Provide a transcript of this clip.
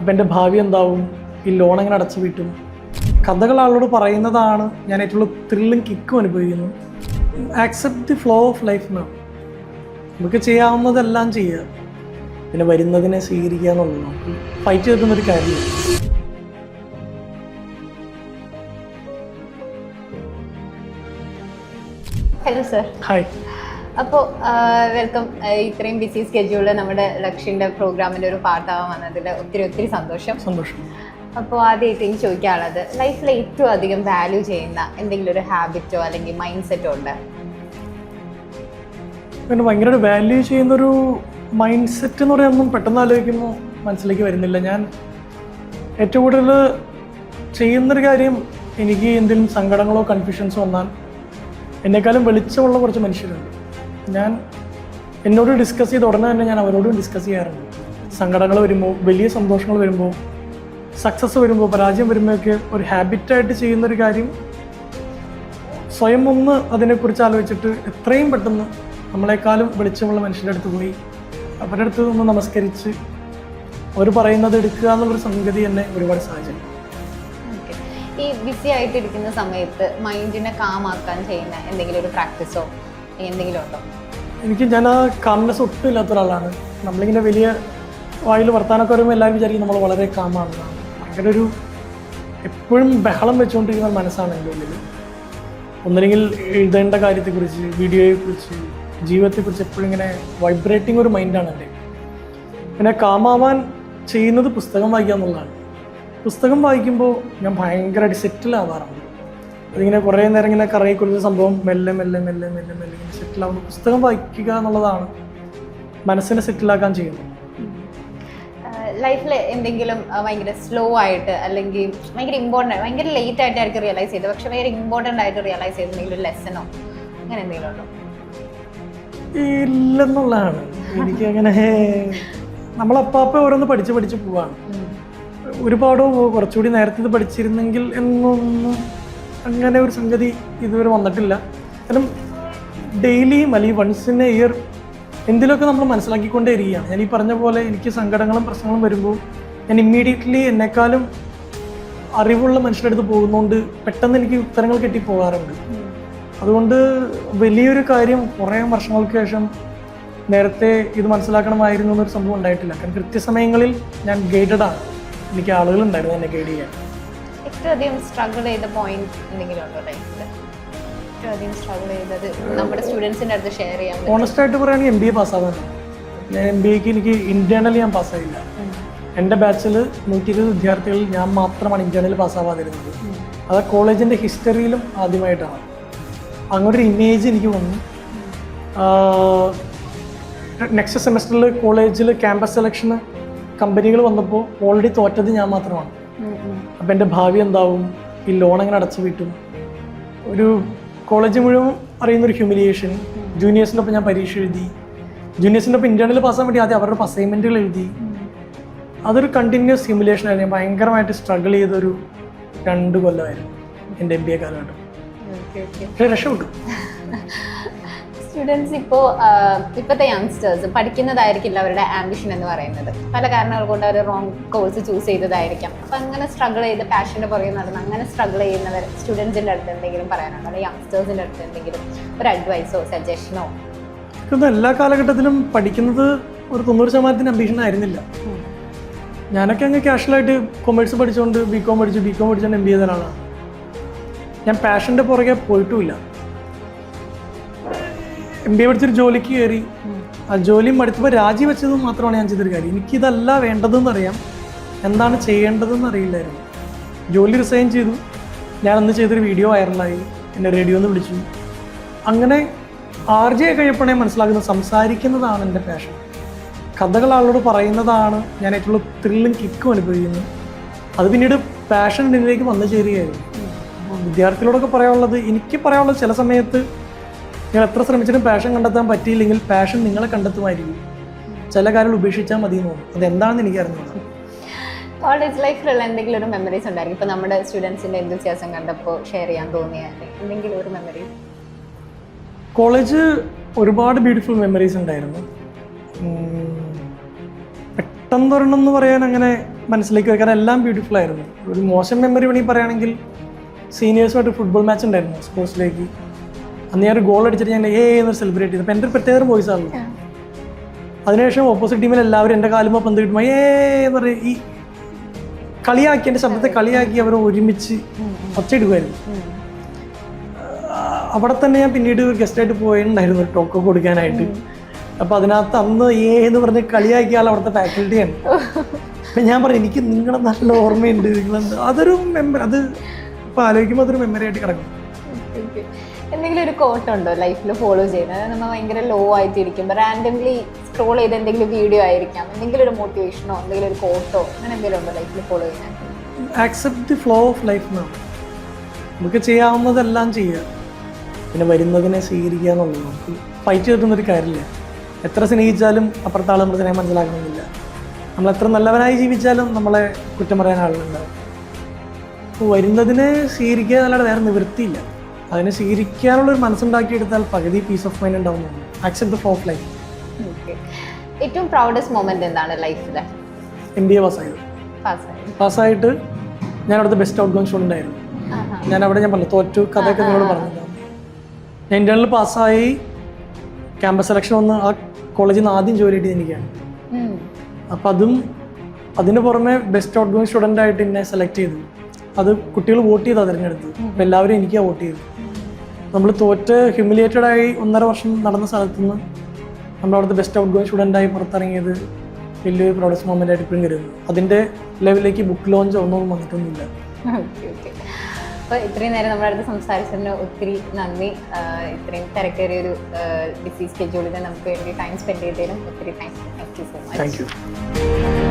അപ്പം എൻ്റെ ഭാവി എന്താവും, ഈ ലോൺ എങ്ങനെ അടച്ചു വീട്ടും, കഥകൾ ആളോട് പറയുന്നതാണ് ഞാൻ ഏറ്റവും ത്രില്ലും കിക്കും അനുഭവിക്കുന്നു. Accept the flow of life എന്നാണ്. നമുക്ക് ചെയ്യാവുന്നതെല്ലാം ചെയ്യുക, പിന്നെ വരുന്നതിനെ സ്വീകരിക്കുക എന്നുള്ളത്. നമുക്ക് ഫൈറ്റ് ചെയ്തിരുന്നൊരു കാര്യമില്ല. Hello sir. ഹായ്. അപ്പോൾ വെൽക്കം. ഇത്രയും ബിസി സ്കെഡ്യൂളിൽ നമ്മുടെ ലക്ഷ്യൻ്റെ പ്രോഗ്രാമിൻ്റെ ഒരു പാർട്ടാവാൻ വന്നതിൽ ഒത്തിരി സന്തോഷം. അപ്പോൾ ആദ്യമായിട്ട് എനിക്ക് ചോദിക്കാനുള്ളത്, ലൈഫിൽ ഏറ്റവും അധികം വാല്യൂ ചെയ്യുന്ന എന്തെങ്കിലും ഒരു ഹാബിറ്റോ അല്ലെങ്കിൽ മൈൻഡ് സെറ്റോ ഉണ്ട്? പിന്നെ ഭയങ്കര വാല്യൂ ചെയ്യുന്നൊരു മൈൻഡ് സെറ്റ് എന്ന് പറയാനൊന്നും പെട്ടെന്ന് ആലോചിക്കുമ്പോൾ മനസ്സിലേക്ക് വരുന്നില്ല. ഞാൻ ഏറ്റവും കൂടുതൽ ചെയ്യുന്നൊരു കാര്യം, എനിക്ക് എന്തെങ്കിലും സങ്കടങ്ങളോ കൺഫ്യൂഷൻസോ വന്നാൽ എന്നെക്കാളും വെളിച്ചമുള്ള കുറച്ച് മനുഷ്യരുണ്ട്. ഞാൻ എന്നോട് ഡിസ്കസ് ചെയ്ത ഉടനെ തന്നെ ഞാൻ അവരോടും ഡിസ്കസ് ചെയ്യാറുണ്ട്. സങ്കടങ്ങൾ വരുമ്പോൾ, വലിയ സന്തോഷങ്ങൾ വരുമ്പോൾ, സക്സസ് വരുമ്പോൾ, പരാജയം വരുമ്പോഴൊക്കെ ഒരു ഹാബിറ്റായിട്ട് ചെയ്യുന്നൊരു കാര്യം, സ്വയം ഒന്ന് അതിനെക്കുറിച്ച് ആലോചിച്ചിട്ട് എത്രയും പെട്ടെന്ന് നമ്മളെക്കാളും വെളിച്ചമുള്ള മനുഷ്യരുടെ അടുത്ത് പോയി അവരുടെ അടുത്ത് ഒന്ന് നമസ്കരിച്ച് അവർ പറയുന്നത് എടുക്കുക എന്നുള്ളൊരു സംഗതി എന്നെ ഒരുപാട് സഹായിച്ചു. ഈ ബിസി ആയിട്ടിരിക്കുന്ന സമയത്ത് മൈൻഡിനെ കാമാക്കാൻ ചെയ്യുന്ന എന്തെങ്കിലും ഒരു പ്രാക്ടീസോ എന്തെങ്കിലും ഉണ്ടോ? ഞാൻ ആ കാംനെസ് ഒട്ടും ഇല്ലാത്ത ഒരാളാണ്. നമ്മളിങ്ങനെ വലിയ വായിൽ വർത്താനൊക്കെ വരുമ്പോൾ എല്ലാവരും വിചാരിക്കും നമ്മൾ വളരെ കാമാണെന്നാണ്. ഭയങ്കര ഒരു എപ്പോഴും ബഹളം വെച്ചുകൊണ്ടിരിക്കുന്ന മനസ്സാണ് എൻ്റെ ഉള്ളിൽ. ഒന്നില്ലെങ്കിൽ എഴുതേണ്ട കാര്യത്തെക്കുറിച്ച്, വീഡിയോയെക്കുറിച്ച്, ജീവിതത്തെക്കുറിച്ച് എപ്പോഴും ഇങ്ങനെ വൈബ്രേറ്റിംഗ് ഒരു മൈൻഡാണ് എൻ്റെ. പിന്നെ കാമാവാൻ ചെയ്യുന്നത് പുസ്തകം വായിക്കുക എന്നുള്ളതാണ്. പുസ്തകം വായിക്കുമ്പോൾ ഞാൻ ഭയങ്കരമായിട്ട് സെറ്റിലാവാറുണ്ട്. അതിങ്ങനെ കുറേ നേരം ഇങ്ങനെ കറങ്ങിക്കൊള്ളുന്ന സംഭവം മെല്ലെ ഇങ്ങനെ സെറ്റിലാവുമ്പോൾ പുസ്തകം വായിക്കുക എന്നുള്ളതാണ് മനസ്സിനെ സെറ്റിലാക്കാൻ ചെയ്യുന്നത്. ലൈഫിൽ എന്തെങ്കിലും ഭയങ്കര സ്ലോ ആയിട്ട് അല്ലെങ്കിൽ ഭയങ്കര ഇമ്പോർട്ടൻ്റ്, ഭയങ്കര ലേറ്റ് ആയിട്ടായിരിക്കും റിയലൈസ് ചെയ്തത്, പക്ഷെ ഭയങ്കര ഇമ്പോർട്ടൻ്റ് ആയിട്ട് റിയലൈസ് ചെയ്ത് എന്തെങ്കിലും ഒരു ലെസനോ അങ്ങനെ എന്തെങ്കിലും ഉണ്ടോ? ഇല്ലെന്നുള്ളതാണ്. എനിക്ക് അങ്ങനെ നമ്മളപ്പാപ്പ ഓരോന്ന് പഠിച്ച് പോവാണ്. ഒരുപാട് കുറച്ചുകൂടി നേരത്തെ ഇത് പഠിച്ചിരുന്നെങ്കിൽ എന്നൊന്നും അങ്ങനെ ഒരു സംഗതി ഇതുവരെ വന്നിട്ടില്ല. കാരണം ഡെയിലിയും അല്ലെങ്കിൽ വൺസ് ഇൻ എ ഇയർ എന്തിലൊക്കെ നമ്മൾ മനസ്സിലാക്കിക്കൊണ്ടേ ഇരിക്കുകയാണ്. ഞാൻ ഈ പറഞ്ഞ പോലെ എനിക്ക് സങ്കടങ്ങളും പ്രശ്നങ്ങളും വരുമ്പോൾ ഞാൻ ഇമ്മീഡിയറ്റ്ലി എന്നെക്കാളും അറിവുള്ള മനുഷ്യരുടെ അടുത്ത് പോകുന്നതുകൊണ്ട് പെട്ടെന്ന് എനിക്ക് ഉത്തരങ്ങൾ കിട്ടിപ്പോകാറുണ്ട്. അതുകൊണ്ട് വലിയൊരു കാര്യം കുറേ വർഷങ്ങൾക്ക് ശേഷം നേരത്തെ ഇത് മനസ്സിലാക്കണമായിരുന്നു എന്നൊരു സംഭവം ഉണ്ടായിട്ടില്ല. കാരണം കൃത്യസമയങ്ങളിൽ ഞാൻ ഗൈഡഡാണ്. എനിക്ക് ആളുകളുണ്ടായിരുന്നു എന്നെ ഗൈഡ് ചെയ്യാൻ. ഏറ്റവും അധികം സ്ട്രഗിൾ ചെയ്ത പോയിന്റ് എന്തെങ്കിലും ഉണ്ടോ ലൈഫിൽ? ഏറ്റവും അധികം സ്ട്രഗിൾ ചെയ്തത് നമ്മുടെ സ്റ്റുഡൻസിൻ്റെ അടുത്ത് ഷെയർ ചെയ്യാൻ? ഓണസ്റ്റായിട്ട് പറയുകയാണെങ്കിൽ MBA പാസ്സാവാൻ. ഞാൻ MBAക്ക് എനിക്ക് ഇന്റേണലി ഞാൻ പാസ്സായില്ല. എൻ്റെ ബാച്ചിൽ 120 വിദ്യാർത്ഥികളിൽ ഞാൻ മാത്രമാണ് ഇന്റേണൽ പാസ്സാവാതിരുന്നത്. അത് കോളേജിൻ്റെ ഹിസ്റ്ററിയിലും ആദ്യമായിട്ടാണ്. അങ്ങനൊരു ഇമേജ് എനിക്ക് വന്നു. നെക്സ്റ്റ് സെമസ്റ്ററിൽ കോളേജിൽ ക്യാമ്പസ് സെലക്ഷന് കമ്പനികൾ വന്നപ്പോൾ ഓൾറെഡി തോറ്റത് ഞാൻ മാത്രമാണ്. അപ്പം എൻ്റെ ഭാവി എന്താവും, ഈ ലോൺ എങ്ങനെ അടച്ചു വീട്ടും, ഒരു കോളേജ് മുഴുവൻ അറിയുന്നൊരു ഹ്യൂമിലിയേഷൻ. ജൂനിയേഴ്സിൻ്റെ ഒപ്പം ഞാൻ പരീക്ഷ എഴുതി. ജൂനിയേഴ്സിൻ്റെ ഒപ്പം ഇൻറ്റേർണൽ പാസ്സാൻ വേണ്ടി ആദ്യം അവരുടെ അസൈൻമെൻറ്റുകൾ എഴുതി. അതൊരു കണ്ടിന്യൂസ് ഹ്യൂമിലിയേഷനായിരുന്നു. ഞാൻ ഭയങ്കരമായിട്ട് സ്ട്രഗിൾ ചെയ്തൊരു 2 കൊല്ലമായിരുന്നു എൻ്റെ MBA കാലഘട്ടം. പക്ഷേ രക്ഷപ്പെട്ടു. സ്റ്റുഡൻസ് ഇപ്പോഴത്തെ യങ്സ്റ്റേഴ്സ് പഠിക്കുന്നതായിരിക്കില്ല അവരുടെ ആംബിഷൻ എന്ന് പറയുന്നത്. പല കാരണങ്ങൾ കൊണ്ട് അവർ റോങ് കോഴ്സ് ചൂസ് ചെയ്തതായിരിക്കാം. അപ്പം അങ്ങനെ സ്ട്രഗിൾ ചെയ്ത് പാഷൻ്റെ പുറകെ നടന്ന് അങ്ങനെ സ്ട്രഗിൾ ചെയ്യുന്നവർ സ്റ്റുഡൻസിൻ്റെ അടുത്ത് എന്തെങ്കിലും പറയാനുണ്ടോ? അല്ലെങ്കിൽ യങ്സ്റ്റേഴ്സിൻ്റെ അടുത്ത് എന്തെങ്കിലും ഒരു അഡ്വൈസോ സജഷനോ? എല്ലാ കാലഘട്ടത്തിലും പഠിക്കുന്നത് ഒരു 90% അംബിഷൻ ആയിരുന്നില്ല. ഞാനൊക്കെ അങ്ങ് കാഷ്വലായിട്ട് കൊമേഴ്സ് പഠിച്ചുകൊണ്ട് BCom പഠിച്ചുകൊണ്ട് MBA ചെയ്ത ഒരാളാണ്. ഞാൻ പാഷൻ്റെ പുറകെ പോയിട്ടുമില്ല. MBA പഠിച്ചൊരു ജോലിക്ക് കയറി. ആ ജോലി മടുത്തപ്പോൾ രാജിവെച്ചത് മാത്രമാണ് ഞാൻ ചെയ്തൊരു കാര്യം. എനിക്കിതല്ല വേണ്ടതെന്നറിയാം, എന്താണ് ചെയ്യേണ്ടതെന്ന് അറിയില്ലായിരുന്നു. ജോലി റിസൈൻ ചെയ്തു. ഞാൻ അന്ന് ചെയ്തൊരു വീഡിയോ വൈറലായി, എന്നെ റേഡിയോന്ന് വിളിച്ചു. അങ്ങനെ RJ കഴിയപ്പോഴേ മനസ്സിലാക്കുന്നത് സംസാരിക്കുന്നതാണ് എൻ്റെ പാഷൻ. കഥകൾ ആളോട് പറയുന്നതാണ് ഞാൻ ഏറ്റവും ത്രില്ലും കിക്കും അനുഭവിക്കുന്നത്. അത് പിന്നീട് പാഷൻ എന്നിലേക്ക് വന്നു ചേരുകയായിരുന്നു. വിദ്യാർത്ഥികളോടൊക്കെ എനിക്ക് പറയാനുള്ളത് ചില സമയത്ത് നിങ്ങൾ എത്ര ശ്രമിച്ചിട്ടും പാഷൻ കണ്ടെത്താൻ പറ്റിയില്ലെങ്കിൽ പാഷൻ നിങ്ങളെ കണ്ടെത്തുമായിരിക്കും. ചില കാര്യങ്ങൾ ഉപേക്ഷിച്ചാൽ മതി എന്ന് തോന്നും. അതെന്താണെന്ന് എനിക്കറിഞ്ഞു. കോളേജ് ലൈഫിലുള്ള എന്തെങ്കിലും ഒരു മെമ്മറീസ് ഉണ്ടായിരിക്കും? ഇപ്പോൾ നമ്മുടെ സ്റ്റുഡൻസിൻ്റെ എന്തൂസിയാസം കണ്ടപ്പോൾ ഷെയർ ചെയ്യാൻ തോന്നിയ എന്തെങ്കിലും ഒരു മെമ്മറി? കോളേജ് ഒരുപാട് ബ്യൂട്ടിഫുൾ മെമ്മറീസ് ഉണ്ടായിരുന്നു. പെട്ടെന്ന് ഒരെണ്ണം എന്ന് പറയാൻ അങ്ങനെ മനസ്സിലേക്ക് വരും. കാരണം എല്ലാം ബ്യൂട്ടിഫുൾ ആയിരുന്നു. ഒരു മോശം മെമ്മറി വേണമെങ്കിൽ പറയുകയാണെങ്കിൽ സീനിയേഴ്സുമായിട്ട് ഫുട്ബോൾ മാച്ച് ഉണ്ടായിരുന്നു സ്പോർട്സിലേക്ക്. അന്ന് ഞാൻ ഒരു ഗോൾ അടിച്ചിട്ട് ഞാൻ എന്നൊരു സെലിബ്രേറ്റ് ചെയ്തു. അപ്പോൾ എൻ്റെ ഒരു പ്രത്യേക വോയിസ് ആണല്ലോ. അതിനുശേഷം ഓപ്പോസിറ്റ് ടീമിൽ എല്ലാവരും എൻ്റെ കാലുമ്പോൾ പന്ത് കിട്ടുമ്പോൾ എന്ന് പറയും ഈ കളിയാക്കി, എൻ്റെ ശബ്ദത്തെ കളിയാക്കി അവർ ഒരുമിച്ച് ഒച്ചയിടുമായിരുന്നു. അവിടെ തന്നെ ഞാൻ പിന്നീട് ഗസ്റ്റായിട്ട് പോയിട്ടുണ്ടായിരുന്നു ഒരു ടോക്ക് കൊടുക്കാനായിട്ട്. അപ്പോൾ അതിനകത്ത് അന്ന് എന്ന് പറഞ്ഞ് കളിയാക്കിയ ആൾ അവിടുത്തെ ഫാക്കൽറ്റിയാണ്. അപ്പം ഞാൻ പറഞ്ഞു എനിക്ക് നിങ്ങളെ നല്ല ഓർമ്മയുണ്ട്, നിങ്ങളെന്ത് അതൊരു മെമ്മറി, അത് ഇപ്പോൾ ആലോചിക്കുമ്പോൾ അതൊരു മെമ്മറി ആയിട്ട് കിടക്കും. എന്തെങ്കിലും ഒരു കോട്ടുണ്ടോ ലൈഫിൽ ഫോളോ ചെയ്യുന്നത്? അതായത് നമ്മൾ ഭയങ്കര ലോ ആയിട്ടിരിക്കുമ്പോൾ റാൻഡംലി സ്ക്രോൾ ചെയ്ത് എന്തെങ്കിലും വീഡിയോ ആയിരിക്കാം, എന്തെങ്കിലും ഒരു മോട്ടിവേഷനോ എന്തെങ്കിലും ഒരു കോട്ടോ അങ്ങനെ എന്തെങ്കിലും ഉണ്ടോ ലൈഫിൽ ഫോളോ ചെയ്യാൻ? Accept the flow of life എന്നാണ്. നമുക്ക് ചെയ്യാവുന്നതെല്ലാം ചെയ്യുക, പിന്നെ വരുന്നതിനെ സ്വീകരിക്കുക എന്നുള്ളത്. നമുക്ക് ഫൈറ്റ് ചെയ്തിട്ടൊന്നൊരു കാര്യമില്ല. എത്ര സ്നേഹിച്ചാലും അപ്പുറത്തെ ആൾ നമ്മുടെ സ്നേഹം മനസ്സിലാക്കണമെന്നില്ല. നമ്മൾ എത്ര നല്ലവനായി ജീവിച്ചാലും നമ്മളെ കുറ്റം പറയാൻ ആളുകളുണ്ടാവും. അപ്പോൾ വരുന്നതിനെ സ്വീകരിക്കുക എന്നല്ലാതെ വേറെ നിവൃത്തിയില്ല. അതിനെ സ്വീകരിക്കാനുള്ളൊരു മനസ്സുണ്ടാക്കിയെടുത്താൽ പകുതി പീസ് ഓഫ് മൈൻഡ് ഉണ്ടാവുന്നുണ്ട്. Accept the flow of life. ഏറ്റവും പ്രൗഡസ്റ്റ് മൊമെന്റ് എന്താണ് ലൈഫിൽ? MBA പാസ്സായിട്ട് ഞാൻ അവിടുത്തെ ബെസ്റ്റ് ഔട്ട് ഗോയിങ് സ്റ്റുഡൻ്റ് ആയിരുന്നു. ഞാൻ പറഞ്ഞു തോറ്റു കഥയൊക്കെ നിങ്ങളോട് പറഞ്ഞതാണ്. ഞാൻ ഇന്റേണൽ പാസ്സായി ക്യാമ്പസ് സെലക്ഷൻ വന്ന് ആ കോളേജിൽ നിന്ന് ആദ്യം ജോലി കിട്ടിയത് എനിക്കാണ്. അപ്പം അതിന് പുറമെ ബെസ്റ്റ് ഔട്ട് ഗോയിങ് സ്റ്റുഡൻ്റ് ആയിട്ട് എന്നെ സെലക്ട് ചെയ്തു. അത് കുട്ടികൾ വോട്ട് ചെയ്താണ് തിരഞ്ഞെടുത്തത്. അപ്പം എല്ലാവരും എനിക്കാണ് വോട്ട് ചെയ്തത്. നമ്മൾ തോറ്റ് ഹ്യൂമിലിയേറ്റഡ് ആയി 1.5 വർഷം നടന്ന സ്ഥലത്തു നിന്ന് നമ്മളവിടുത്തെ ബെസ്റ്റ് ഔട്ട് ഗോയിങ് സ്റ്റുഡൻ്റായി പുറത്തിറങ്ങിയത് വലിയൊരു പ്രൗഡസ്റ്റ് മൊമെൻ്റ് ആയിട്ട് ഇപ്പോഴും കരുതുന്നു. അതിൻ്റെ ലെവലിലേക്ക് ബുക്ക് ലോഞ്ച് ഒന്നും വന്നിട്ടൊന്നുമില്ല. അപ്പോൾ ഇത്രയും നേരം നമ്മുടെ അടുത്ത് സംസാരിച്ചതിന് ഒത്തിരി നന്ദി. ഇത്രയും തിരക്കേറിയൊരു ബിസി സ്കെഡ്യൂളിൽ നമുക്ക് വേണ്ടി ടൈം സ്പെൻഡ് ചെയ്തതിനും ഒത്തിരി thank you so much. Thank you.